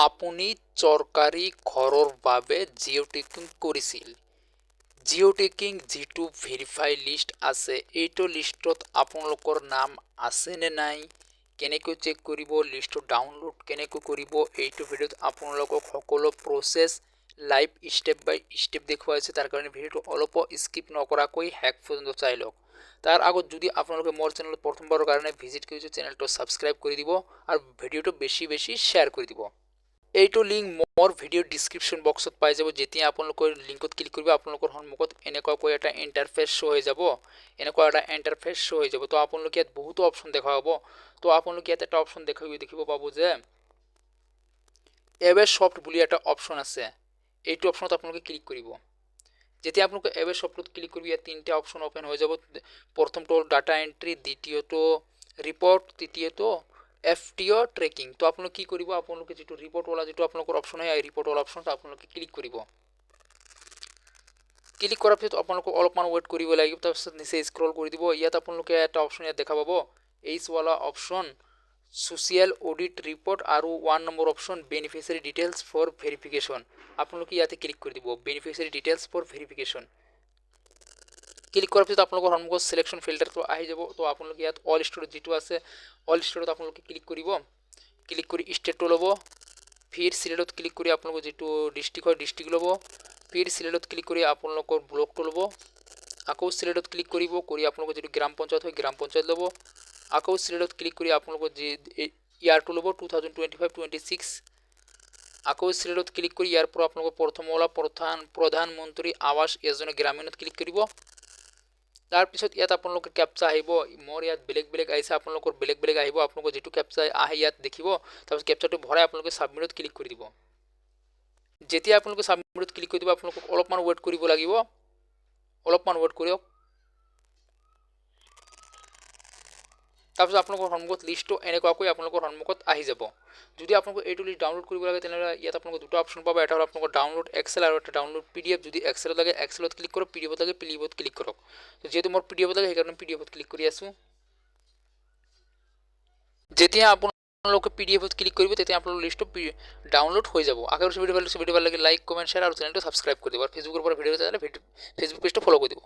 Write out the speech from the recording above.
আপুনি চৰকাৰী ঘৰৰ বাবে জিঅ' টেকিং কৰিছিল। জিঅ' টেকিং যিটো ভেৰিফাই লিষ্ট আছে, এইটো লিষ্টত আপোনালোকৰ নাম আছে নে নাই, কেনেকৈ চেক কৰিব, লিষ্টটো ডাউনলোড কেনেকৈ কৰিব, এইটো ভিডিঅ'ত আপোনালোকক সকলো প্ৰচেছ লাইভ ষ্টেপ বাই ষ্টেপ দেখুৱাইছে। তাৰ কাৰণে ভিডিঅ'টো অলপো স্কিপ নকৰাকৈ শেষ পৰ্যন্ত চাই লওক। তাৰ আগত যদি আপোনালোকে মোৰ চেনেলত প্ৰথমবাৰৰ কাৰণে ভিজিট কৰিছে, চেনেলটো ছাবস্ক্ৰাইব কৰি দিব আৰু ভিডিঅ'টো বেছি শ্বেয়াৰ কৰি দিব। এইটো লিংক মোৰ ভিডিঅ' ডিছক্ৰিপশ্যন বক্সত পাই যাব। যেতিয়া আপোনালোকৰ লিংকত ক্লিক কৰিব, আপোনালোকৰ সন্মুখত এনেকুৱাকৈ এটা ইণ্টাৰফেচ শ্ব' হৈ যাব। তো আপোনালোকে ইয়াত বহুতো অপশ্যন দেখা পাব। তো আপোনালোকে ইয়াত এটা অপশ্যন দেখিব পাব যে এৱে ছফ্ট বুলি এটা অপশ্যন আছে। এইটো অপশ্যনত আপোনালোকে ক্লিক কৰিব। যেতিয়া আপোনালোকে এৱে ছফ্টত ক্লিক কৰিব, ইয়াত তিনিটা অপশ্যন অপেন হৈ যাব। প্ৰথমটো হ'ল ডাটা এণ্ট্ৰি, দ্বিতীয়টো ৰিপৰ্ট, তৃতীয়টো FTO ট্ৰেকিং। তো আপোনালোকে কি কৰিব, আপোনালোকে যিটো ৰিপৰ্টৱালা যিটো আপোনালোকৰ অপশ্যন হয়, এই ৰিপৰ্টৱালা অপশ্যনটো আপোনালোকে ক্লিক কৰিব। ক্লিক কৰাৰ পিছত আপোনালোকক অলপমান ৱেইট কৰিব লাগিব। তাৰপিছত নিচে স্ক্ৰল কৰি দিব। ইয়াত আপোনালোকে এটা অপশ্যন ইয়াত দেখা পাব, এইচৱালা অপশ্যন ছ'চিয়েল অডিট ৰিপৰ্ট আৰু 1 number option beneficiary details for verification. আপোনালোকে ইয়াতে ক্লিক কৰি দিব, beneficiary details for verification. Click কৰাৰ পিছত আপোনালোকৰ সন্মুখত চিলেকশ্যন ফিল্টাৰটো আহি যাব। তো আপোনালোকে ইয়াত অল ষ্টেটত যিটো আছে, অল ষ্টেটত আপোনালোকে ক্লিক কৰিব। ক্লিক কৰি ষ্টেটটো ল'ব। ফিৰ চিলেক্টত ক্লিক কৰি আপোনালোকৰ যিটো ডিষ্ট্ৰিক্ট হয়, ডিষ্ট্ৰিক্ট ল'ব। ফিৰ চিলেক্টত ক্লিক কৰি আপোনালোকৰ ব্লকটো ল'ব। আকৌ চিলেক্টত ক্লিক কৰিব, আপোনালোকৰ যিটো গ্ৰাম পঞ্চায়ত হয়, গ্ৰাম পঞ্চায়ত ল'ব। আকৌ চিলেক্টত ক্লিক কৰি আপোনালোকৰ যি ইয়াৰটো ল'ব, 2025-26। আকৌ চিলেক্টত ক্লিক কৰি ইয়াৰ পৰা আপোনালোকৰ প্ৰথমৱালা প্ৰধানমন্ত্ৰী আৱাস যোজনা গ্ৰামীণত ক্লিক কৰিব। তাৰপিছত ইয়াত আপোনালোকৰ কেপচা আহিব। মোৰ ইয়াত বেলেগ আহিছে, আপোনালোকৰ বেলেগ আহিব। আপোনালোকৰ যিটো কেপচা আহে ইয়াত দেখিব। তাৰপিছত কেপচাটো ভৰাই আপোনালোকে ছাবমিটত ক্লিক কৰি দিব। যেতিয়া আপোনালোকে ছাবমিটত ক্লিক কৰি দিব, আপোনালোকক অলপমান ৱেইট কৰিব লাগিব। অলপমান ৱেইট কৰক। তাৰপিছত আপোনালোকৰ সন্মুখত লিষ্টটো এনেকুৱাকৈ আপোনালোকৰ সন্মুখত আহি যাব। যদি আপোনালোকে এইটো লিষ্ট ডাউনলোড কৰিব লাগে, তেনেহ'লে ইয়াত আপোনালোকে দুটা অপশ্যন পাব। এটা হ'ল আপোনালোকৰ ডাউনলোড এক্সেল আৰু এটা ডাউনলোড PDF। যদি এক্সেলত লাগে এক্সেলত ক্লিক কৰক, PDFত লাগে PDFত ক্লিক কৰক। যিহেতু মোৰ PDFত লাগে, সেইকাৰণে PDFত ক্লিক কৰি আছোঁ। যেতিয়া আপোনালোকে PDFত ক্লিক কৰিব, তেতিয়া আপোনালোকৰ লিষ্টটো ডাউনলোড হৈ যাব। আশা কৰিছোঁ ভিডিঅ' ভাল লাগিলে লাইক, কমেণ্ট, শ্বেয়াৰ আৰু চেনেলটো ছাবস্ক্ৰাইব কৰি দিব। আৰু ফেচবুকৰ পৰা ভিডিঅ' চালে ফেচবুক পেজটো ফ'ল' কৰি দিব।